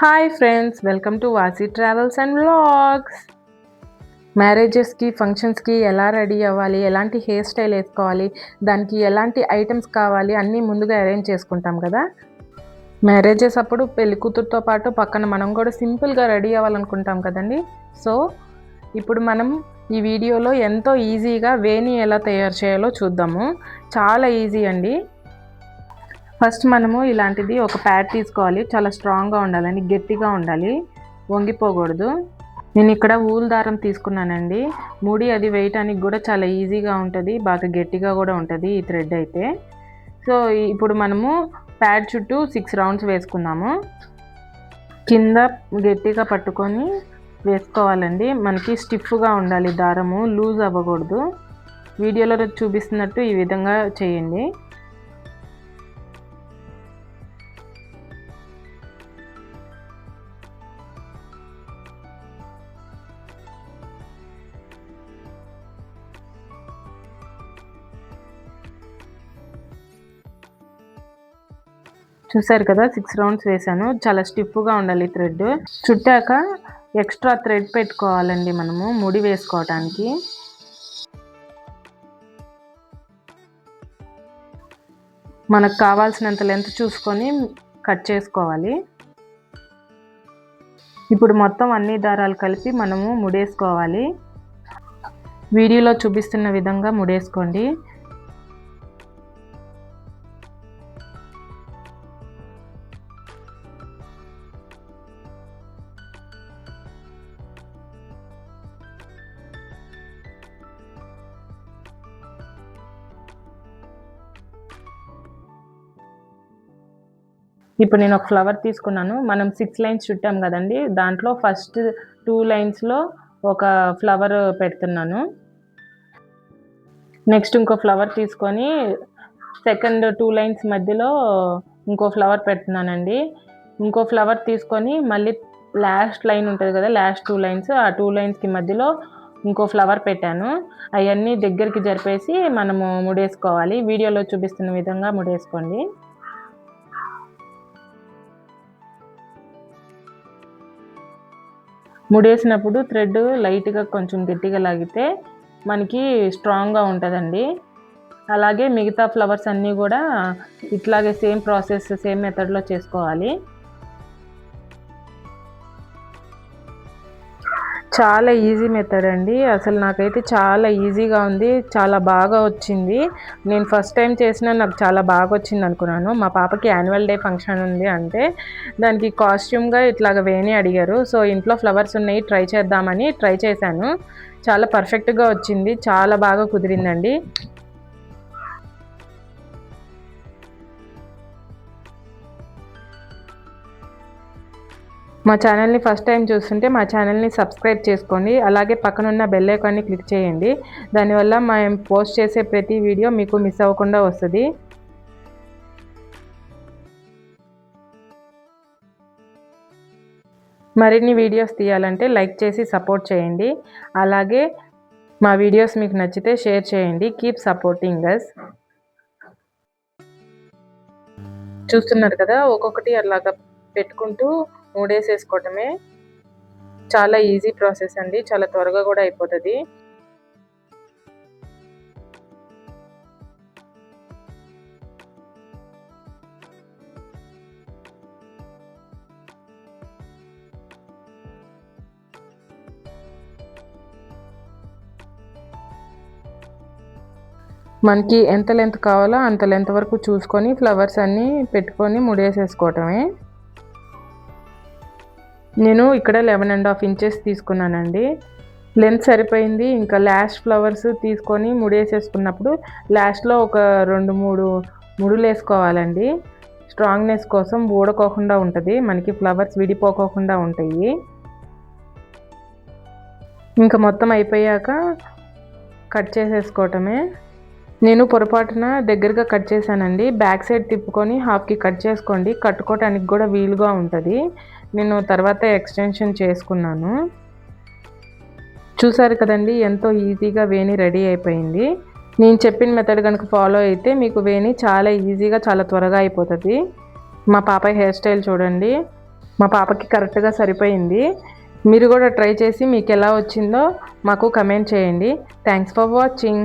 Hi friends, welcome to వాసి travels and vlogs. మ్యారేజెస్కి ఫంక్షన్స్కి ఎలా రెడీ అవ్వాలి, ఎలాంటి హెయిర్ స్టైల్ వేసుకోవాలి, దానికి ఎలాంటి ఐటమ్స్ కావాలి అన్నీ ముందుగా అరేంజ్ చేసుకుంటాం కదా. మ్యారేజెస్ అప్పుడు పెళ్లి కూతురుతో పాటు పక్కన మనం కూడా సింపుల్గా రెడీ అవ్వాలనుకుంటాం కదండి. సో ఇప్పుడు మనం ఈ వీడియోలో ఎంతో ఈజీగా వేణి ఎలా తయారు చేయాలో చూద్దాము. చాలా ఈజీ అండి. ఫస్ట్ మనము ఇలాంటిది ఒక ప్యాడ్ తీసుకోవాలి. చాలా స్ట్రాంగ్గా ఉండాలండి, గట్టిగా ఉండాలి, వంగిపోకూడదు. నేను ఇక్కడ ఊల్ దారం తీసుకున్నానండి. ముడి అది వేయటానికి కూడా చాలా ఈజీగా ఉంటుంది, బాగా గట్టిగా కూడా ఉంటుంది ఈ థ్రెడ్ అయితే. సో ఇప్పుడు మనము ప్యాడ్ చుట్టూ 6 రౌండ్స్ వేసుకుందాము. కింద గట్టిగా పట్టుకొని వేసుకోవాలండి. మనకి స్టిఫ్గా ఉండాలి, దారము లూజ్ అవ్వకూడదు. వీడియోలో చూపిస్తున్నట్టు ఈ విధంగా చేయండి. చూసారు కదా, 6 రౌండ్స్ వేసాను. చాలా స్టిఫ్గా ఉండాలి థ్రెడ్. చుట్టాక ఎక్స్ట్రా థ్రెడ్ పెట్టుకోవాలండి మనము ముడి వేసుకోవటానికి. మనకు కావాల్సినంత లెంత్ చూసుకొని కట్ చేసుకోవాలి. ఇప్పుడు మొత్తం అన్ని దారాలు కలిపి మనము ముడేసుకోవాలి. వీడియోలో చూపిస్తున్న విధంగా ముడేసుకోండి. ఇప్పుడు నేను ఒక ఫ్లవర్ తీసుకున్నాను. మనం 6 లైన్స్ చుట్టాం కదండి, దాంట్లో ఫస్ట్ 2 లైన్స్లో ఒక ఫ్లవర్ పెడుతున్నాను. నెక్స్ట్ ఇంకో ఫ్లవర్ తీసుకొని సెకండ్ 2 లైన్స్ మధ్యలో ఇంకో ఫ్లవర్ పెడుతున్నానండి. ఇంకో ఫ్లవర్ తీసుకొని మళ్ళీ లాస్ట్ లైన్ ఉంటుంది కదా, లాస్ట్ 2 లైన్స్, ఆ 2 లైన్స్కి మధ్యలో ఇంకో ఫ్లవర్ పెట్టాను. అవన్నీ దగ్గరికి జరిపేసి మనము ముడేసుకోవాలి. వీడియోలో చూపిస్తున్న విధంగా ముడేసుకోండి. ముడేసినప్పుడు థ్రెడ్ లైట్గా కొంచెం గట్టిగా లాగితే మనకి స్ట్రాంగ్గా ఉంటుందండి. అలాగే మిగతా ఫ్లవర్స్ అన్నీ కూడా ఇట్లాగే సేమ్ ప్రాసెస్, సేమ్ మెథడ్లో చేసుకోవాలి. చాలా ఈజీ మెథడ్ అండి. అసలు నాకైతే చాలా ఈజీగా ఉంది, చాలా బాగా వచ్చింది. నేను ఫస్ట్ టైం చేసినా నాకు చాలా బాగా వచ్చింది అనుకున్నాను. మా పాపకి యాన్యువల్ డే ఫంక్షన్ ఉంది అంటే దానికి కాస్ట్యూమ్గా ఇట్లాగ వేణి అడిగారు. సో ఇంట్లో ఫ్లవర్స్ ఉన్నాయి, ట్రై చేద్దామని ట్రై చేశాను. చాలా పర్ఫెక్ట్గా వచ్చింది, చాలా బాగా కుదిరిందండి. మా ఛానల్ని ఫస్ట్ టైం చూస్తుంటే మా ఛానల్ని సబ్స్క్రైబ్ చేసుకోండి. అలాగే పక్కనున్న బెల్ ఐకాన్ని క్లిక్ చేయండి. దానివల్ల మేము పోస్ట్ చేసే ప్రతి వీడియో మీకు మిస్ అవ్వకుండా వస్తుంది. మరిన్ని వీడియోస్ తీయాలంటే లైక్ చేసి సపోర్ట్ చేయండి. అలాగే మా వీడియోస్ మీకు నచ్చితే షేర్ చేయండి. Keep supporting us. చూస్తున్నారు కదా, ఒక్కొక్కటి అలాగా పెట్టుకుంటూ ముడేసేసుకోవటమే. చాలా ఈజీ ప్రాసెస్ అండి, చాలా త్వరగా కూడా అయిపోతుంది. మనకి ఎంత లెంత్ కావాలో అంత లెంత్ వరకు చూసుకొని ఫ్లవర్స్ అన్నీ పెట్టుకొని ముడేసేసుకోవటమే. నేను ఇక్కడ 11.5 ఇంచెస్ తీసుకున్నానండి. లెంత్ సరిపోయింది. ఇంకా లాస్ట్ ఫ్లవర్స్ తీసుకొని ముడేసేసుకున్నప్పుడు లాస్ట్లో ఒక 2-3 ముడులు వేసుకోవాలండి. స్ట్రాంగ్నెస్ కోసం ఊడకోకుండా ఉంటుంది, మనకి ఫ్లవర్స్ విడిపోకోకుండా ఉంటాయి. ఇంకా మొత్తం అయిపోయాక కట్ చేసేసుకోవటమే. నేను పొరపాటున దగ్గరగా కట్ చేశానండి. బ్యాక్ సైడ్ తిప్పుకొని హాఫ్కి కట్ చేసుకోండి, కట్టుకోవటానికి కూడా వీలుగా ఉంటుంది. నేను తర్వాత ఎక్స్టెన్షన్ చేసుకున్నాను. చూసారు కదండి, ఎంతో ఈజీగా వేణి రెడీ అయిపోయింది. నేను చెప్పిన మెథడ్ కనుక ఫాలో అయితే మీకు వేణి చాలా ఈజీగా, చాలా త్వరగా అయిపోతుంది. మా పాప హెయిర్ స్టైల్ చూడండి. మా పాపకి కరెక్ట్గా సరిపోయింది. మీరు కూడా ట్రై చేసి మీకు ఎలా వచ్చిందో మాకు కమెంట్ చేయండి. Thanks for watching.